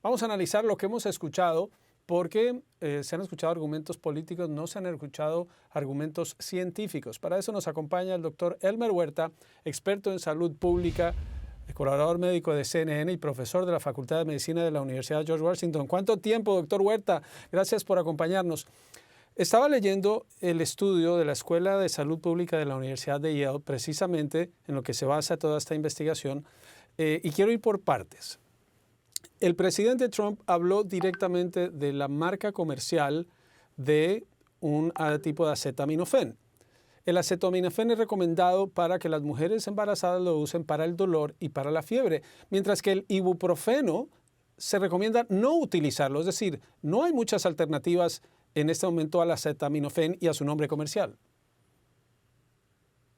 Vamos a analizar lo que hemos escuchado porque se han escuchado argumentos políticos, no se han escuchado argumentos científicos. Para eso nos acompaña el doctor Elmer Huerta, experto en salud pública, colaborador médico de CNN y profesor de la Facultad de Medicina de la Universidad George Washington. ¿Cuánto tiempo, doctor Huerta? Gracias por acompañarnos. Estaba leyendo el estudio de la Escuela de Salud Pública de la Universidad de Yale, precisamente en lo que se basa toda esta investigación, y quiero ir por partes. El presidente Trump habló directamente de la marca comercial de un tipo de acetaminofén. El acetaminofén es recomendado para que las mujeres embarazadas lo usen para el dolor y para la fiebre, mientras que el ibuprofeno se recomienda no utilizarlo, es decir, no hay muchas alternativas en este momento al acetaminofén y a su nombre comercial.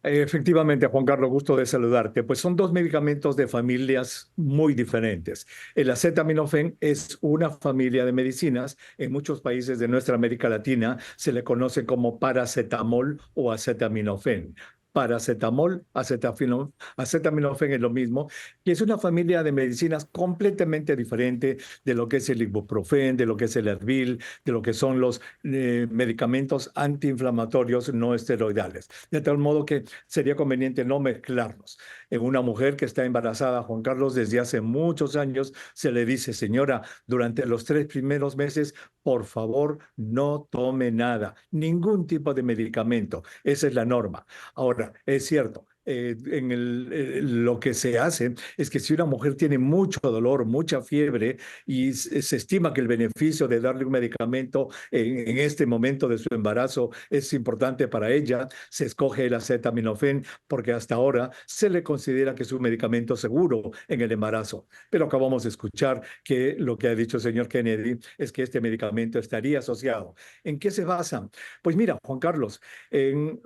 Efectivamente, Juan Carlos, gusto de saludarte. Pues son dos medicamentos de familias muy diferentes. El acetaminofén es una familia de medicinas. En muchos países de nuestra América Latina se le conoce como paracetamol o acetaminofén. Paracetamol, acetaminofén es lo mismo, y es una familia de medicinas completamente diferente de lo que es el ibuprofén, de lo que es el Advil, de lo que son los medicamentos antiinflamatorios no esteroidales. De tal modo que sería conveniente no mezclarlos. En una mujer que está embarazada, Juan Carlos, desde hace muchos años se le dice, señora, durante los 3 primeros meses, por favor, no tome nada, ningún tipo de medicamento. Esa es la norma. Ahora, es cierto, lo que se hace es que si una mujer tiene mucho dolor, mucha fiebre y se estima que el beneficio de darle un medicamento en este momento de su embarazo es importante para ella, se escoge el acetaminofén porque hasta ahora se le considera que es un medicamento seguro en el embarazo. Pero acabamos de escuchar que lo que ha dicho el señor Kennedy es que este medicamento estaría asociado. ¿En qué se basa? Pues mira, Juan Carlos,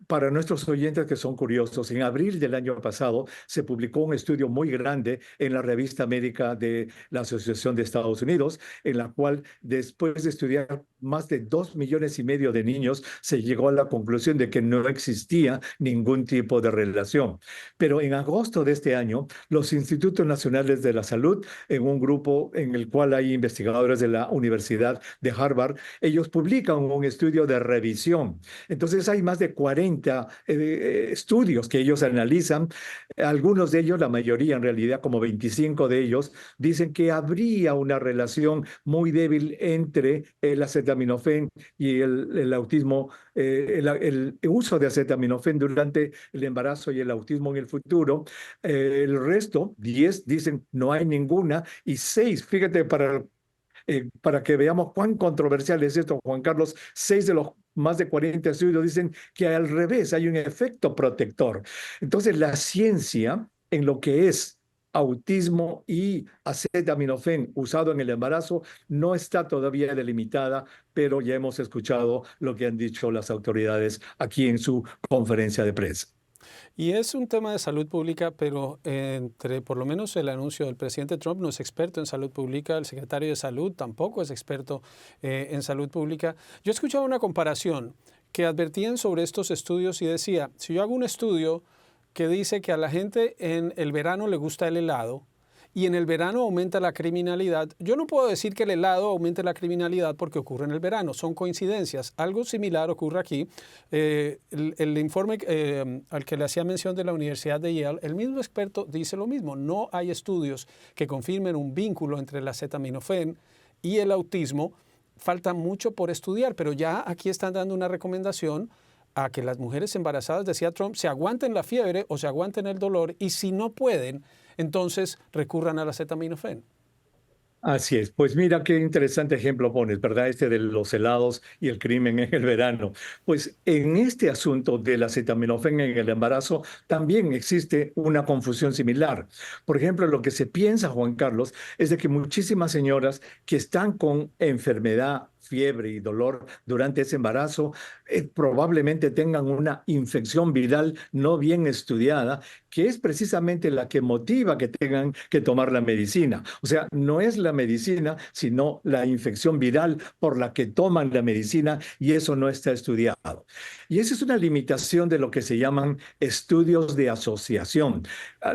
para nuestros oyentes que son curiosos, en abril del año pasado se publicó un estudio muy grande en la revista médica de la Asociación de Estados Unidos, en la cual después de estudiar más de 2,5 millones de niños, se llegó a la conclusión de que no existía ningún tipo de relación. Pero en agosto de este año, los Institutos Nacionales de la Salud, en un grupo en el cual hay investigadores de la Universidad de Harvard, ellos publican un estudio de revisión. Entonces hay más de 40 estudios que ellos analizan. Algunos de ellos, la mayoría en realidad, como 25 de ellos, dicen que habría una relación muy débil entre el acetaminofén y el autismo, el uso de acetaminofén durante el embarazo y el autismo en el futuro. El resto, 10, dicen no hay ninguna, y 6, fíjate, para que veamos cuán controversial es esto, Juan Carlos, 6 de los más de 40 estudios dicen que al revés hay un efecto protector. Entonces, la ciencia en lo que es autismo y acetaminofén usado en el embarazo no está todavía delimitada, pero ya hemos escuchado lo que han dicho las autoridades aquí en su conferencia de prensa. Y es un tema de salud pública, pero entre por lo menos el anuncio del presidente Trump no es experto en salud pública, el secretario de Salud tampoco es experto en salud pública. Yo he escuchado una comparación que advertían sobre estos estudios y decía, si yo hago un estudio que dice que a la gente en el verano le gusta el helado, y en el verano aumenta la criminalidad, yo no puedo decir que el helado aumente la porque ocurre en el verano, son coincidencias. Algo similar ocurre aquí. El informe al que le hacía mención de la Universidad de Yale, el mismo experto dice lo mismo. No hay estudios que confirmen un vínculo entre el acetaminofén y el autismo. Falta mucho por estudiar, pero ya aquí están dando una recomendación a que las mujeres embarazadas, decía Trump, se aguanten la fiebre o se aguanten el dolor y si no pueden, entonces recurran al acetaminofén. Así es. Pues mira qué interesante ejemplo pones, ¿verdad? Este de los helados y el crimen en el verano. Pues en este asunto del acetaminofén en el embarazo también existe una confusión similar. Por ejemplo, lo que se piensa, Juan Carlos, es de que muchísimas señoras que están con enfermedad fiebre y dolor durante ese embarazo, probablemente tengan una infección viral no bien estudiada, que es precisamente la que motiva que tengan que tomar la medicina. O sea, no es la medicina, sino la infección viral por la que toman la medicina y eso no está estudiado. Y esa es una limitación de lo que se llaman estudios de asociación.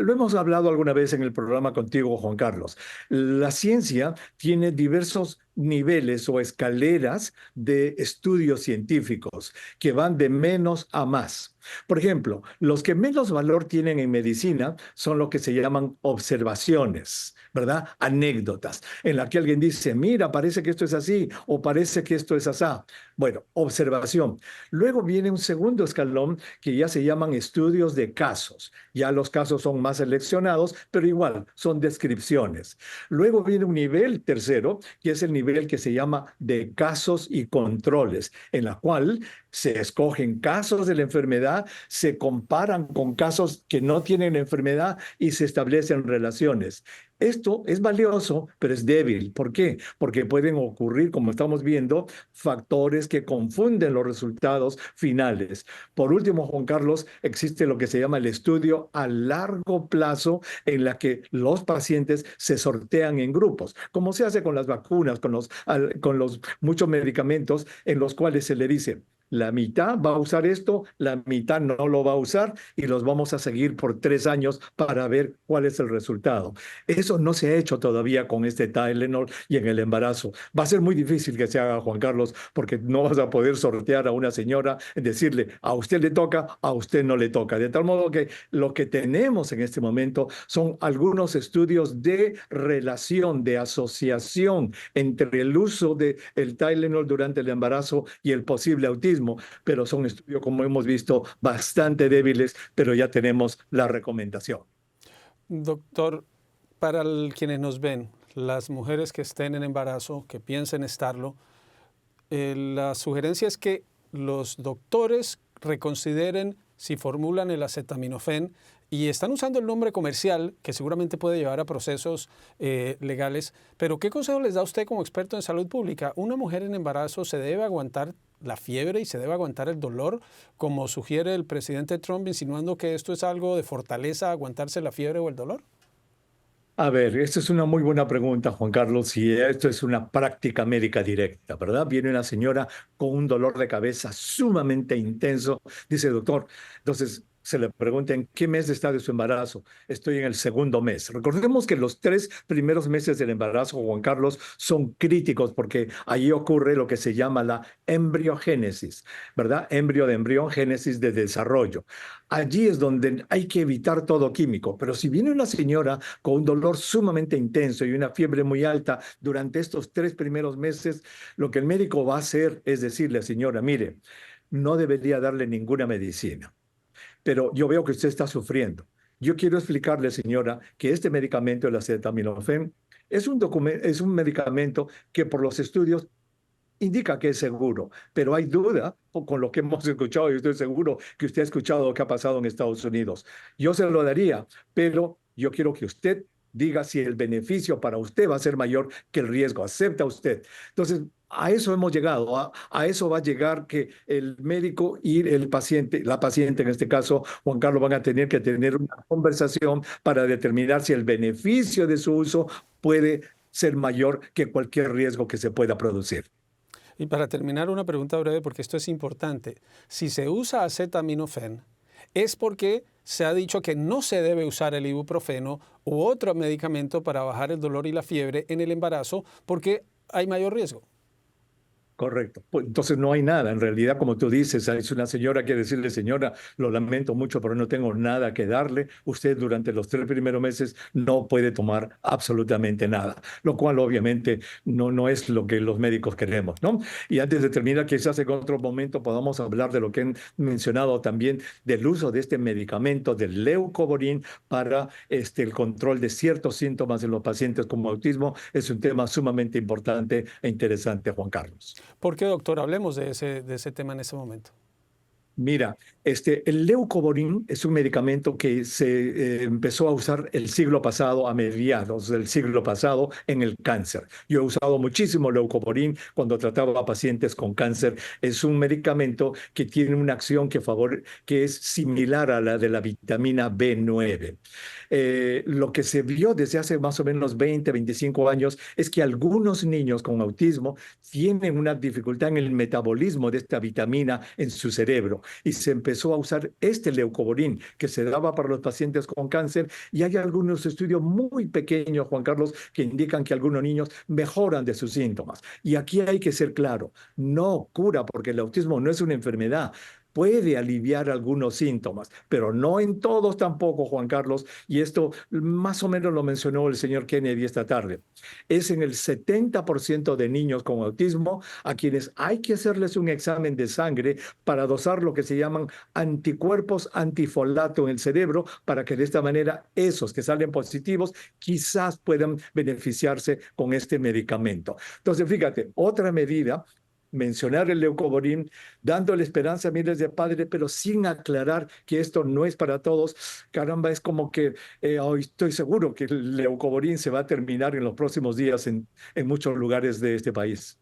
Lo hemos hablado alguna vez en el programa contigo, Juan Carlos. La ciencia tiene diversos niveles o escaleras de estudios científicos que van de menos a más. Por ejemplo, los que menos valor tienen en medicina son lo que se llaman observaciones, ¿verdad? Anécdotas, en la que alguien dice, mira, parece que esto es así o parece que esto es asá. Bueno, observación. Luego viene un segundo escalón que ya se llaman estudios de casos. Ya los casos son más seleccionados, pero igual son descripciones. Luego viene un nivel tercero, que es el nivel que se llama de casos y controles, en la cual se escogen casos de la enfermedad, se comparan con casos que no tienen la enfermedad y se establecen relaciones. Esto es valioso, pero es débil. ¿Por qué? Porque pueden ocurrir, como estamos viendo, factores que confunden los resultados finales. Por último, Juan Carlos, existe lo que se llama el estudio a largo plazo, en la que los pacientes se sortean en grupos, como se hace con las vacunas, con los muchos medicamentos en los cuales se le dice, la mitad va a usar esto, la mitad no lo va a usar y los vamos a seguir por 3 años para ver cuál es el resultado. Eso no se ha hecho todavía con este Tylenol y en el embarazo. Va a ser muy difícil que se haga, Juan Carlos, porque no vas a poder sortear a una señora y decirle, a usted le toca, a usted no le toca. De tal modo que lo que tenemos en este momento son algunos estudios de relación, de asociación entre el uso del Tylenol durante el embarazo y el posible autismo, pero son estudios, como hemos visto, bastante débiles, pero ya tenemos la recomendación. Doctor, para quienes nos ven, las mujeres que estén en embarazo, que piensen estarlo, la sugerencia es que los doctores reconsideren si formulan el acetaminofén y están usando el nombre comercial, que seguramente puede llevar a procesos legales, pero ¿qué consejo les da usted como experto en salud pública? ¿Una mujer en embarazo se debe aguantar la fiebre y se debe aguantar el dolor, como sugiere el presidente Trump, insinuando que esto es algo de fortaleza, aguantarse la fiebre o el dolor? A ver, esta es una muy buena pregunta, Juan Carlos, y esto es una práctica médica directa, ¿verdad? Viene una señora con un dolor de cabeza sumamente intenso, dice, doctor, entonces se le pregunta en qué mes está de su embarazo. Estoy en el segundo mes. Recordemos que los 3 primeros meses del embarazo, Juan Carlos, son críticos porque ahí ocurre lo que se llama la embriogénesis, ¿verdad? Embrio de embrión, génesis de desarrollo. Allí es donde hay que evitar todo químico, pero si viene una señora con un dolor sumamente intenso y una fiebre muy alta durante estos 3 primeros meses, lo que el médico va a hacer es decirle, señora, mire, no debería darle ninguna medicina, pero yo veo que usted está sufriendo. Yo quiero explicarle, señora, que este medicamento, el acetaminofén, es un medicamento que por los estudios indica que es seguro, pero hay duda con lo que hemos escuchado y estoy seguro que usted ha escuchado lo que ha pasado en Estados Unidos. Yo se lo daría, pero yo quiero que usted diga si el beneficio para usted va a ser mayor que el riesgo. ¿Acepta usted? Entonces, a eso hemos llegado, a eso va a llegar que el médico y el paciente, la paciente en este caso, Juan Carlos, van a tener que tener una conversación para determinar si el beneficio de su uso puede ser mayor que cualquier riesgo que se pueda producir. Y para terminar, una pregunta breve, porque esto es importante. Si se usa acetaminofén, es porque se ha dicho que no se debe usar el ibuprofeno u otro medicamento para bajar el dolor y la fiebre en el embarazo, porque hay mayor riesgo. Correcto. Pues, entonces no hay nada. En realidad, como tú dices, es una señora que decirle, señora, lo lamento mucho, pero no tengo nada que darle. Usted durante los 3 primeros meses no puede tomar absolutamente nada, lo cual obviamente no es lo que los médicos queremos, ¿no? Y antes de terminar, quizás en otro momento podamos hablar de lo que han mencionado también del uso de este medicamento, del leucovorin, para el control de ciertos síntomas en los pacientes como autismo. Es un tema sumamente importante e interesante, Juan Carlos. ¿Por qué, doctor? Hablemos de ese tema en este momento. Mira, el leucovorin es un medicamento que se empezó a usar el siglo pasado, a mediados del siglo pasado, en el cáncer. Yo he usado muchísimo leucovorin cuando trataba a pacientes con cáncer. Es un medicamento que tiene una acción que es similar a la de la vitamina B9. Lo que se vio desde hace más o menos 20, 25 años es que algunos niños con autismo tienen una dificultad en el metabolismo de esta vitamina en su cerebro y se empezó a usar este leucovorin que se daba para los pacientes con cáncer y hay algunos estudios muy pequeños, Juan Carlos, que indican que algunos niños mejoran de sus síntomas. Y aquí hay que ser claro, no cura porque el autismo no es una enfermedad. Puede aliviar algunos síntomas, pero no en todos tampoco, Juan Carlos. Y esto más o menos lo mencionó el señor Kennedy esta tarde. Es en el 70% de niños con autismo a quienes hay que hacerles un examen de sangre para dosar lo que se llaman anticuerpos antifolato en el cerebro, para que de esta manera esos que salen positivos quizás puedan beneficiarse con este medicamento. Entonces, fíjate, otra medida, mencionar el leucovorin, dándole esperanza a miles de padres, pero sin aclarar que esto no es para todos. Caramba, es como que hoy estoy seguro que el leucovorin se va a terminar en los próximos días en muchos lugares de este país.